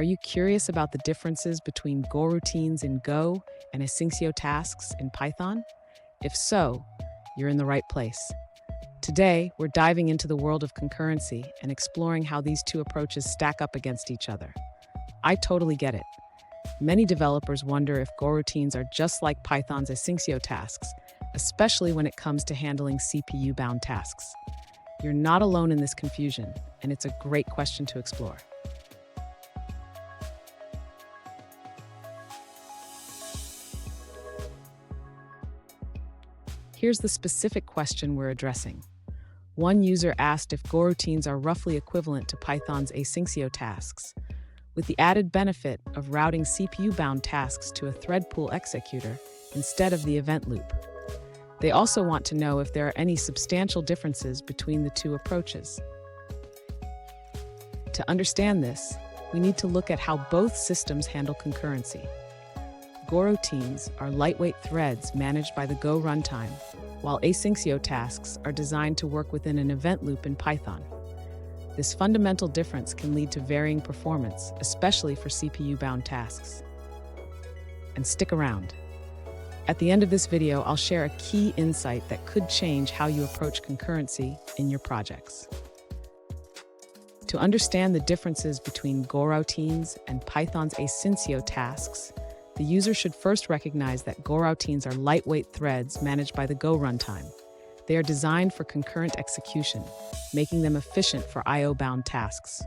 Are you curious about the differences between Goroutines in Go and Asyncio tasks in Python? If so, you're in the right place. Today, we're diving into the world of concurrency and exploring how these two approaches stack up against each other. I totally get it. Many developers wonder if Goroutines are just like Python's Asyncio tasks, especially when it comes to handling CPU-bound tasks. You're not alone in this confusion, and it's a great question to explore. Here's the specific question we're addressing. One user asked if Goroutines are roughly equivalent to Python's Asyncio tasks, with the added benefit of routing CPU-bound tasks to a thread pool executor instead of the event loop. They also want to know if there are any substantial differences between the two approaches. To understand this, we need to look at how both systems handle concurrency. Goroutines are lightweight threads managed by the Go runtime, while Asyncio tasks are designed to work within an event loop in Python. This fundamental difference can lead to varying performance, especially for CPU-bound tasks. And stick around. At the end of this video, I'll share a key insight that could change how you approach concurrency in your projects. To understand the differences between Goroutines and Python's Asyncio tasks, the user should first recognize that Goroutines are lightweight threads managed by the Go runtime. They are designed for concurrent execution, making them efficient for I/O-bound tasks.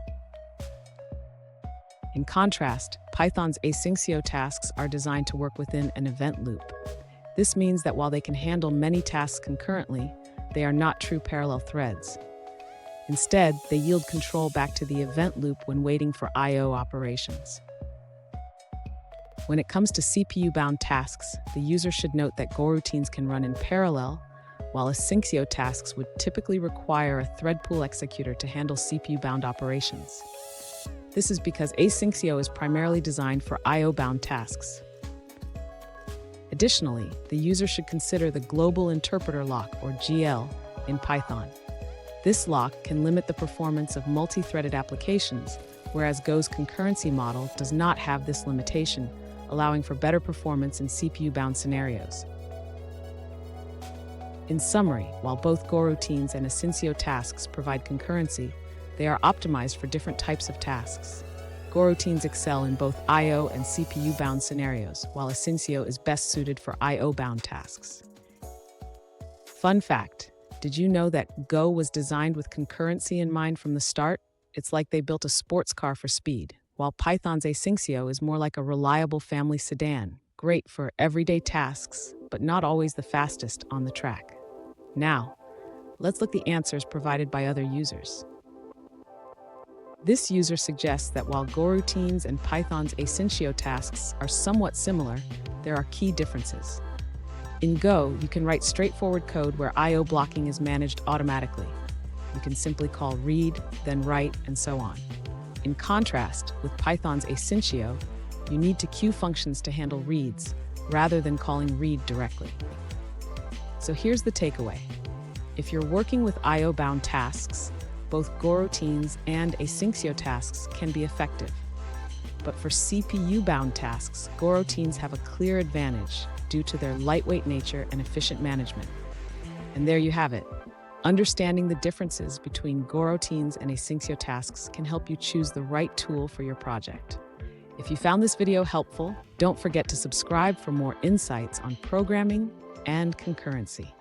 In contrast, Python's Asyncio tasks are designed to work within an event loop. This means that while they can handle many tasks concurrently, they are not true parallel threads. Instead, they yield control back to the event loop when waiting for I/O operations. When it comes to CPU-bound tasks, the user should note that Goroutines can run in parallel, while Asyncio tasks would typically require a thread pool executor to handle CPU-bound operations. This is because Asyncio is primarily designed for I/O-bound tasks. Additionally, the user should consider the Global Interpreter Lock, or GL, in Python. This lock can limit the performance of multi-threaded applications, whereas Go's concurrency model does not have this limitation, allowing for better performance in CPU-bound scenarios. In summary, while both Goroutines and Asyncio tasks provide concurrency, they are optimized for different types of tasks. Goroutines excel in both I/O and CPU-bound scenarios, while Asyncio is best suited for I/O-bound tasks. Fun fact, did you know that Go was designed with concurrency in mind from the start? It's like they built a sports car for speed, while Python's Asyncio is more like a reliable family sedan, great for everyday tasks, but not always the fastest on the track. Now, let's look at the answers provided by other users. This user suggests that while Goroutines and Python's Asyncio tasks are somewhat similar, there are key differences. In Go, you can write straightforward code where I/O blocking is managed automatically. You can simply call read, then write, and so on. In contrast, with Python's Asyncio, you need to queue functions to handle reads, rather than calling read directly. So here's the takeaway. If you're working with I/O-bound tasks, both Goroutines and Asyncio tasks can be effective. But for CPU-bound tasks, Goroutines have a clear advantage due to their lightweight nature and efficient management. And there you have it. Understanding the differences between Goroutines and Asyncio tasks can help you choose the right tool for your project. If you found this video helpful, don't forget to subscribe for more insights on programming and concurrency.